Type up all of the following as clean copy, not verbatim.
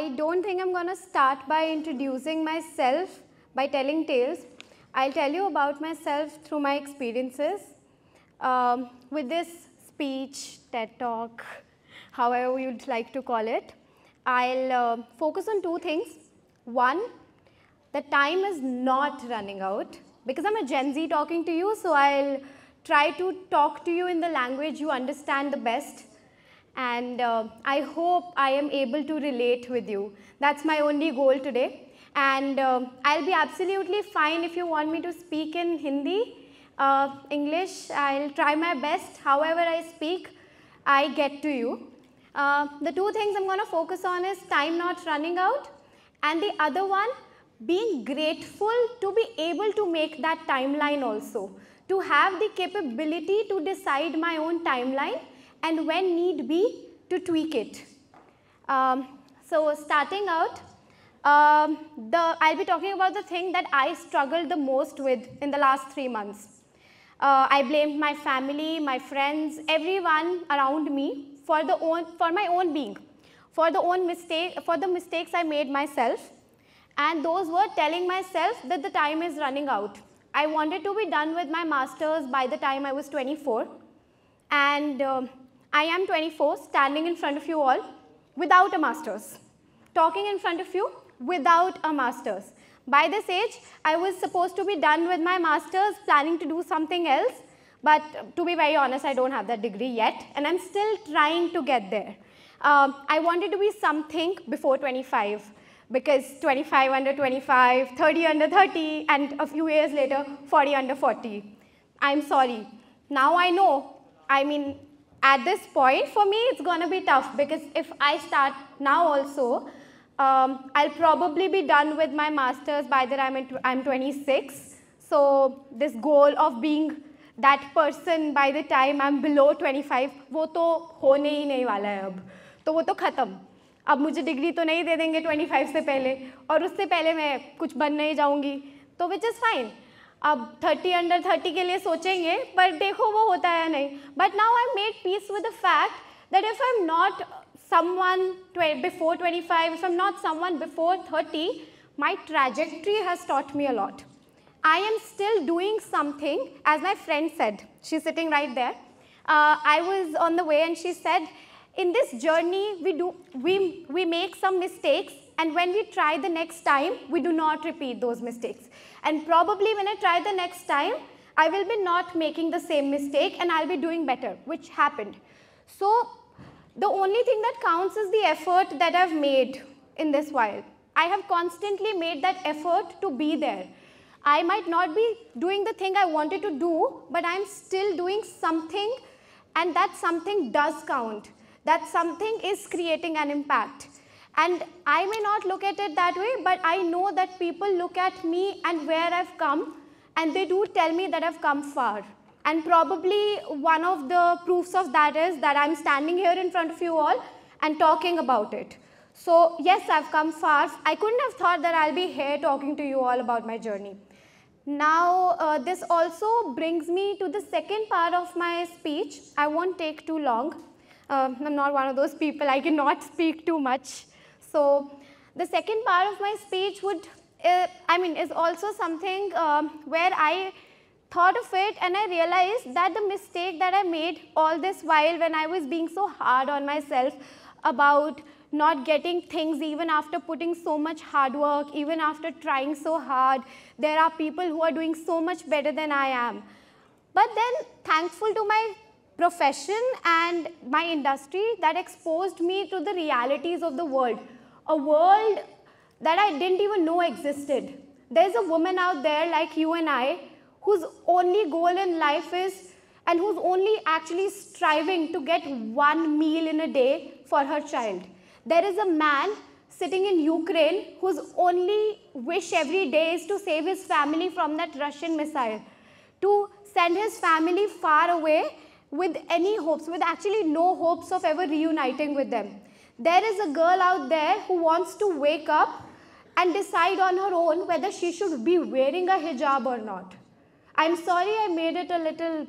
I don't think I'm going to start by introducing myself by telling tales. I'll tell you about myself through my experiences. With this speech, TED Talk, however you'd like to call it, I'll focus on two things. One, the time is not running out because I'm a Gen Z talking to you, so I'll try to talk to you in the language you understand the best. And I hope I am able to relate with you. That's my only goal today. And I'll be absolutely fine if you want me to speak in Hindi, English. I'll try my best. However I speak, I get to you. The two things I'm going to focus on is time not running out, and the other one, being grateful to be able to make that timeline also, to have the capability to decide my own timeline and when need be to tweak it. So starting out, I'll be talking about the thing that I struggled the most with in the last 3 months. I blamed my family, my friends, everyone around me for my own being, for the mistakes I made myself, and those were telling myself that the time is running out. I wanted to be done with my master's by the time I was 24, and I am 24, standing in front of you all without a master's, talking in front of you without a master's. By this age, I was supposed to be done with my master's, planning to do something else, but to be very honest, I don't have that degree yet, and I'm still trying to get there. I wanted to be something before 25, because 25 under 25, 30 under 30, and a few years later, 40 under 40. I'm sorry. Now I know, at this point, for me, it's going to be tough, because if I start now also, I'll probably be done with my master's by the time I'm 26. So this goal of being that person by the time I'm below 25, वो तो होने ही नहीं वाला है अब. तो वो तो खत्म. अब मुझे डिग्री तो नहीं दे देंगे 25 से पहले, और उससे पहले मैं कुछ बन नहीं जाऊंगी, तो which is fine. अब 30 under 30 के लिए सोचेंगे, पर देखो वो होता है नहीं. But now I made peace with the fact that if I'm not someone before 25, if I'm not someone before 30, my trajectory has taught me a lot. I am still doing something, as my friend said. She's sitting right there. I was on the way and she said, in this journey, we make some mistakes, and when we try the next time, we do not repeat those mistakes. And probably when I try the next time, I will be not making the same mistake and I'll be doing better, which happened. So the only thing that counts is the effort that I've made in this while. I have constantly made that effort to be there. I might not be doing the thing I wanted to do, but I'm still doing something, and that something does count. That something is creating an impact. And I may not look at it that way, but I know that people look at me and where I've come, and they do tell me that I've come far. And probably one of the proofs of that is that I'm standing here in front of you all and talking about it. So yes, I've come far. I couldn't have thought that I'll be here talking to you all about my journey. Now, this also brings me to the second part of my speech. I won't take too long. I'm not one of those people, I cannot speak too much. So the second part of my speech is also something where I thought of it and I realized that the mistake that I made all this while when I was being so hard on myself about not getting things even after putting so much hard work, even after trying so hard. There are people who are doing so much better than I am. But then, thankful to my profession and my industry that exposed me to the realities of the world, a world that I didn't even know existed. There's a woman out there like you and I whose only goal in life is, and who's only actually striving to get one meal in a day for her child. There is a man sitting in Ukraine whose only wish every day is to save his family from that Russian missile, to send his family far away with any hopes, with actually no hopes of ever reuniting with them. There is a girl out there who wants to wake up and decide on her own whether she should be wearing a hijab or not. I'm sorry I made it a little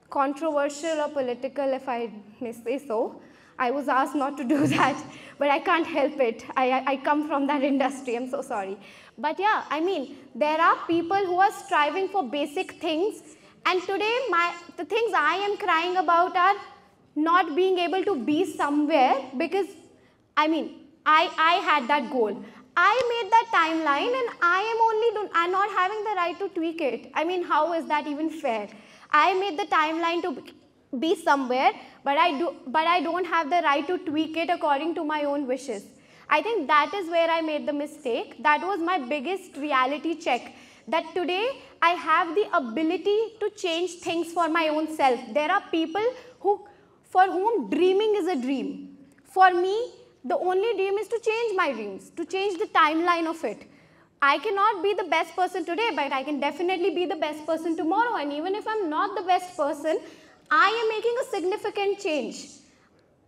controversial or political, if I may say so. I was asked not to do that, but I can't help it. I come from that industry, I'm so sorry. But yeah, I mean, there are people who are striving for basic things, and today the things I am crying about are not being able to be somewhere because, I mean, I had that goal. I made that timeline and I'm not having the right to tweak it. I mean, how is that even fair? I made the timeline to be somewhere, but I don't have the right to tweak it according to my own wishes. I think that is where I made the mistake. That was my biggest reality check, that today I have the ability to change things for my own self. There are people for whom dreaming is a dream. For me, the only dream is to change my dreams, to change the timeline of it. I cannot be the best person today, but I can definitely be the best person tomorrow. And even if I'm not the best person, I am making a significant change.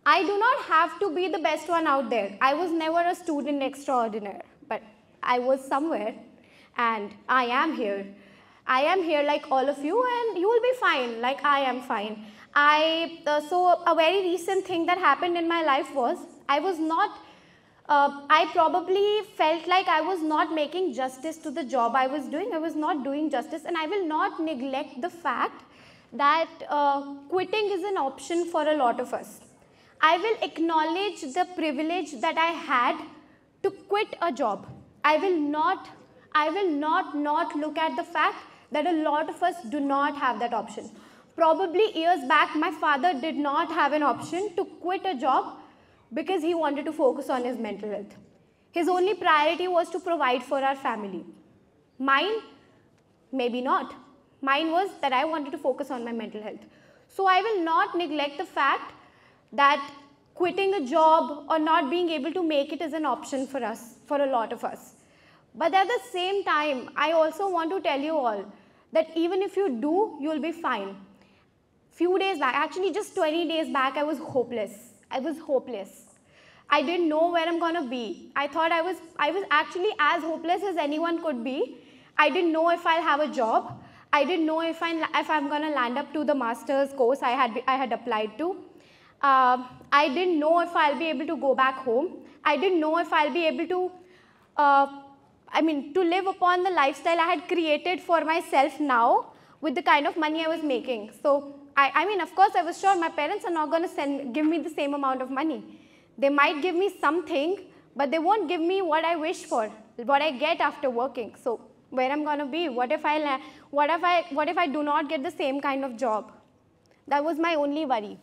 I do not have to be the best one out there. I was never a student extraordinaire, but I was somewhere, and I am here. I am here like all of you, and you will be fine, like I am fine. So a very recent thing that happened in my life was, I probably felt like I was not making justice to the job I was doing. I was not doing justice, and I will not neglect the fact that quitting is an option for a lot of us. I will acknowledge the privilege that I had to quit a job. I will not look at the fact that a lot of us do not have that option. Probably years back, my father did not have an option to quit a job because he wanted to focus on his mental health. His only priority was to provide for our family. Mine, maybe not. Mine was that I wanted to focus on my mental health. So I will not neglect the fact that quitting a job or not being able to make it is an option for us, for a lot of us. But at the same time, I also want to tell you all that even if you do, you'll be fine. Few days back, actually just 20 days back, I was hopeless. I was hopeless. I didn't know where I'm gonna be. I thought I was actually as hopeless as anyone could be. I didn't know if I'll have a job. I didn't know if I'm gonna land up to the master's course I had applied to. I didn't know if I'll be able to go back home. I didn't know if I'll be able to, to live upon the lifestyle I had created for myself now with the kind of money I was making. So, of course, I was sure my parents are not going to give me the same amount of money. They might give me something, but they won't give me what I wish for, what I get after working. So, where I'm going to be? What if I do not get the same kind of job? That was my only worry.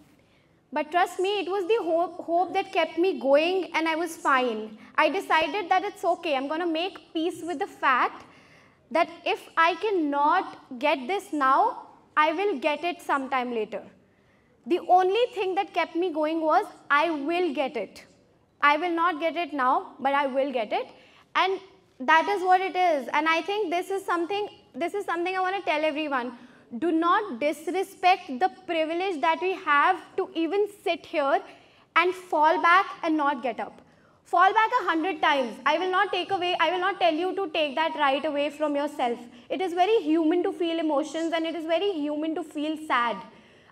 But trust me, it was the hope that kept me going, and I was fine. I decided that it's okay. I'm going to make peace with the fact that if I cannot get this now, I will get it sometime later. The only thing that kept me going was, I will get it. I will not get it now, but I will get it. And that is what it is. And I think this is something I want to tell everyone. Do not disrespect the privilege that we have to even sit here and fall back and not get up. Fall back 100 times. I will not tell you to take that right away from yourself. It is very human to feel emotions, and it is very human to feel sad.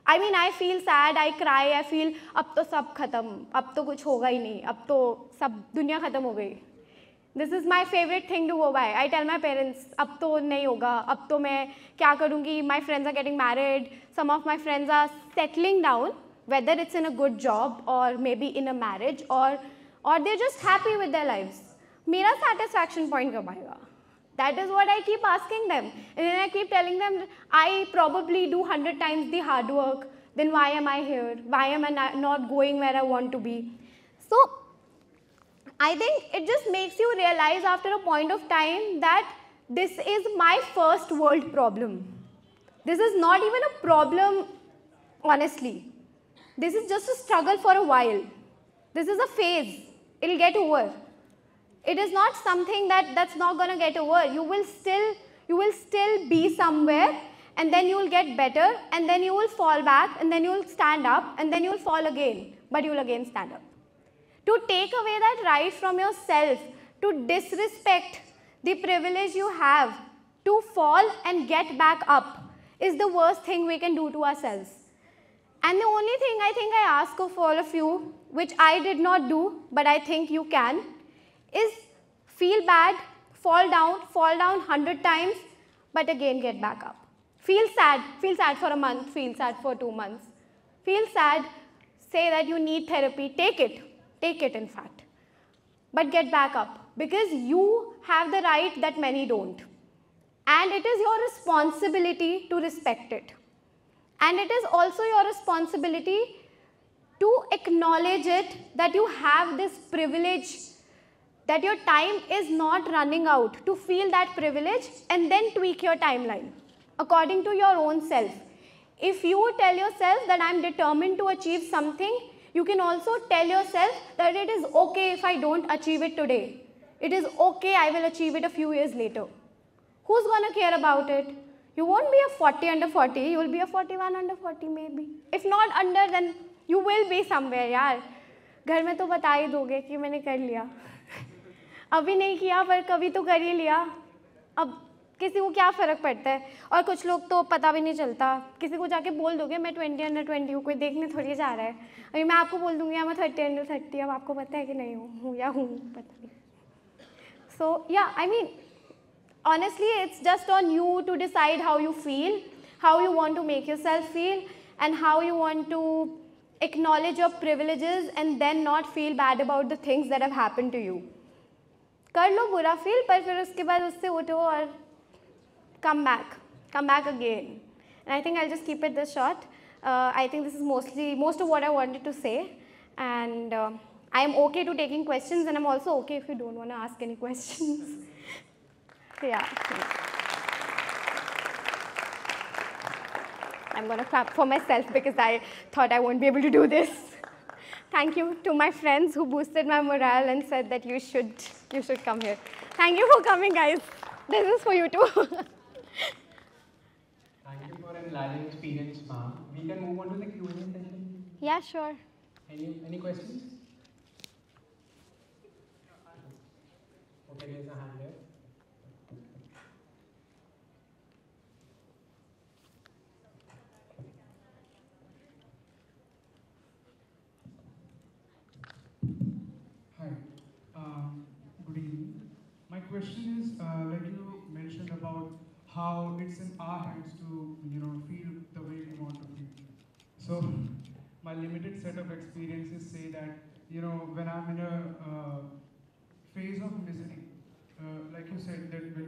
I feel sad, I cry, I feel, ab to sab khatam, ab to kuch hoga hi nahi, ab to sab dunya khatam ho gayi. This is my favorite thing to go by. I tell my parents, ab to nahi hoga, ab to main kya karungi, my friends are getting married, some of my friends are settling down, whether it's in a good job or maybe in a marriage, or they're just happy with their lives. Mera satisfaction point kab aayega? That is what I keep asking them. And then I keep telling them, I probably do 100 times the hard work, then why am I here? Why am I not going where I want to be? So, I think it just makes you realize after a point of time that this is my first world problem. This is not even a problem, honestly. This is just a struggle for a while. This is a phase. It'll get over. It is not something that's not going to get over. You will still be somewhere, and then you will get better, and then you will fall back, and then you will stand up, and then you will fall again, but you will again stand up. To take away that right from yourself, to disrespect the privilege you have to fall and get back up is the worst thing we can do to ourselves. And the only thing I think I ask of all of you, which I did not do, but I think you can, is feel bad, fall down 100 times, but again get back up. Feel sad for a month, feel sad for 2 months. Feel sad, say that you need therapy, take it in fact. But get back up, because you have the right that many don't. And it is your responsibility to respect it. And it is also your responsibility to acknowledge it, that you have this privilege, that your time is not running out, to feel that privilege and then tweak your timeline according to your own self. If you tell yourself that I'm determined to achieve something, you can also tell yourself that it is okay if I don't achieve it today. It is okay, I will achieve it a few years later. Who's going to care about it? You won't be a 40 under 40, you will be a 41 under 40 maybe. If not under, then you will be somewhere, यार. घर में तो बता ही दोगे कि मैंने कर लिया. अभी नहीं किया पर कभी तो कर ही लिया. अब किसी को क्या फ़र्क पड़ता है? और कुछ लोग तो पता भी नहीं चलता. किसी को जाके बोल दोगे मैं 20 under 20 हूँ, कोई देखने थोड़ी जा रहा है. अभी मैं आपको बोल दूँगी मैं 30 under 30, अब आपको पता है कि नहीं हूँ या हूँ, पता नहीं. So yeah, I mean, honestly, it's just on you to decide how you feel, how you want to make yourself feel, and how you want to acknowledge your privileges and then not feel bad about the things that have happened to you. कर लो बुरा feel, पर फिर उसके बाद उससे उठो और come back again. And I think I'll just keep it this short. I think this is most of what I wanted to say, and I am okay to taking questions, and I'm also okay if you don't want to ask any questions. Yeah. I'm going to clap for myself because I thought I won't be able to do this. Thank you to my friends who boosted my morale and said that you should come here. Thank you for coming, guys. This is for you too. Thank you for an enlightening experience, ma'am. We can move on to the Q&A session. Yeah, sure. Any questions? Okay, there's a hand there. Hi. Good evening. My question is, like you mentioned about how it's in our hands to, feel the way we want to feel. So, my limited set of experiences say that, when I'm in a phase of misery, like you said, that when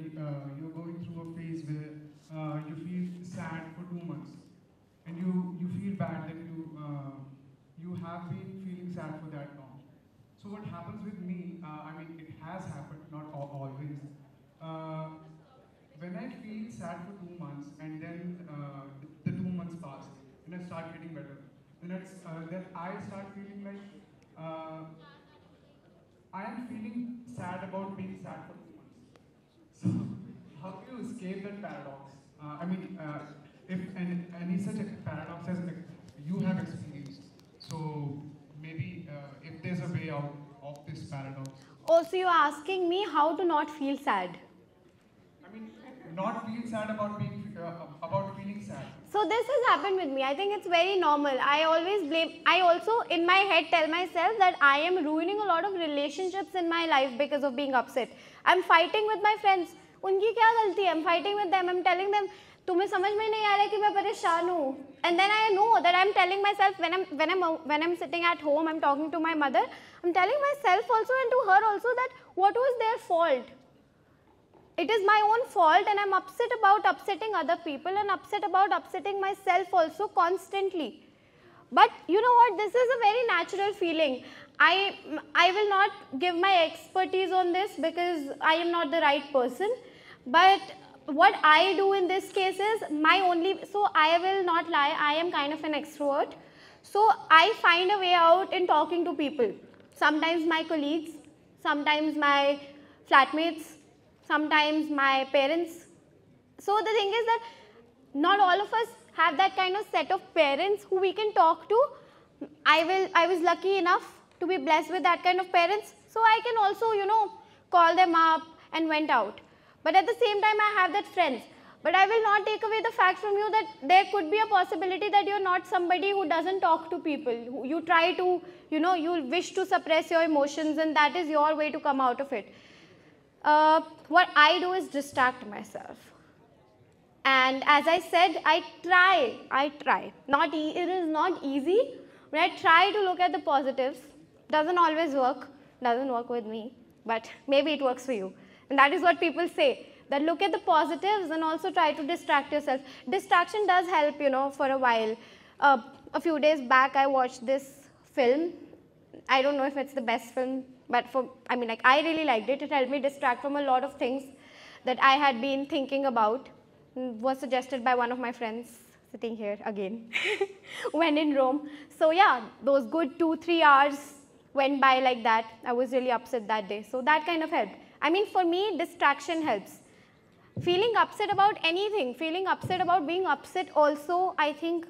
you're going through a phase where you feel sad for 2 months, and you feel bad that you have been feeling sad for that long. So what happens with me, I mean, it has happened, not always. When I feel sad for 2 months and then the 2 months pass and I start getting better, then I start feeling like I am feeling sad about being sad for 2 months. So how do you escape that paradox? I mean, if any such a paradox as you have experienced, so maybe if there's a way out of this paradox. Oh, so you're asking me how to not feel sad? I mean, not feel sad about feeling sad. So this has happened with me. I think it's very normal. I also in my head tell myself that I am ruining a lot of relationships in my life because of being upset. I'm fighting with my friends. उनकी क्या गलती है? I'm fighting with them. I'm telling them, तुम्हें समझ में नहीं आ रहा है कि मैं परेशान हूँ. And then I know that I'm telling myself when I'm sitting at home, I'm talking to my mother, I'm telling myself also and to her also that what was their fault? It is my own fault, and I'm upset about upsetting other people and upset about upsetting myself also constantly. But you know what? This is a very natural feeling. I will not give my expertise on this because I am not the right person. But what I do in this case is so I will not lie, I am kind of an extrovert. So I find a way out in talking to people. Sometimes my colleagues, sometimes my flatmates, sometimes my parents. So the thing is that not all of us have that kind of set of parents who we can talk to. I was lucky enough to be blessed with that kind of parents. So I can also, call them up and vent out. But at the same time, I have that friends. But I will not take away the fact from you that there could be a possibility that you're not somebody who doesn't talk to people. You try to, you wish to suppress your emotions, and that is your way to come out of it. What I do is distract myself. And as I said, I try. It is not easy, but I try to look at the positives. Doesn't always work, doesn't work with me, but maybe it works for you. And that is what people say, that look at the positives and also try to distract yourself. Distraction does help, for a while. A few days back, I watched this film. I don't know if it's the best film, but I really liked it. It helped me distract from a lot of things that I had been thinking about. Was suggested by one of my friends sitting here again when in Rome. So yeah, those good 2-3 hours went by like that. I was really upset that day. So that kind of helped. For me, distraction helps. Feeling upset about anything, feeling upset about being upset also, I think,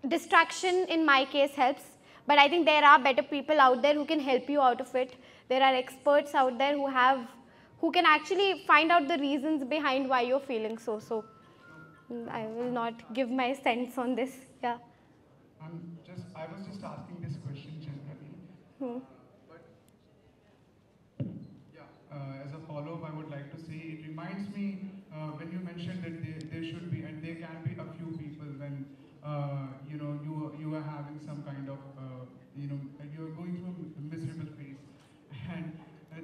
distraction in my case helps. But I think there are better people out there who can help you out of it. There are experts out there who can actually find out the reasons behind why you're feeling so. So I will not give my sense on this. Yeah. I was just asking this question generally. But yeah, as a follow-up, I would like to say it reminds me when you mentioned that there should be and there can be a few people when you are having some kind of you are going through a miserable phase, and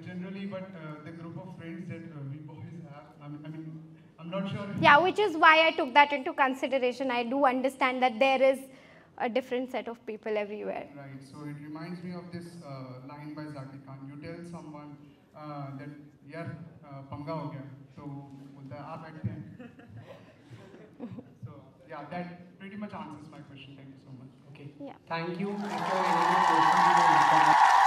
generally, but the group of friends that we boys have, I'm not sure. Yeah, which is why I took that into consideration. I do understand that there is a different set of people everywhere. Right. So it reminds me of this line by Zakir Khan. You tell someone that yaar panga ho gaya, to bolta hai aap baithte hain. So yeah, that pretty much answers my question. Thank you so much. Okay. Yeah. Thank you. If you have any more questions, you can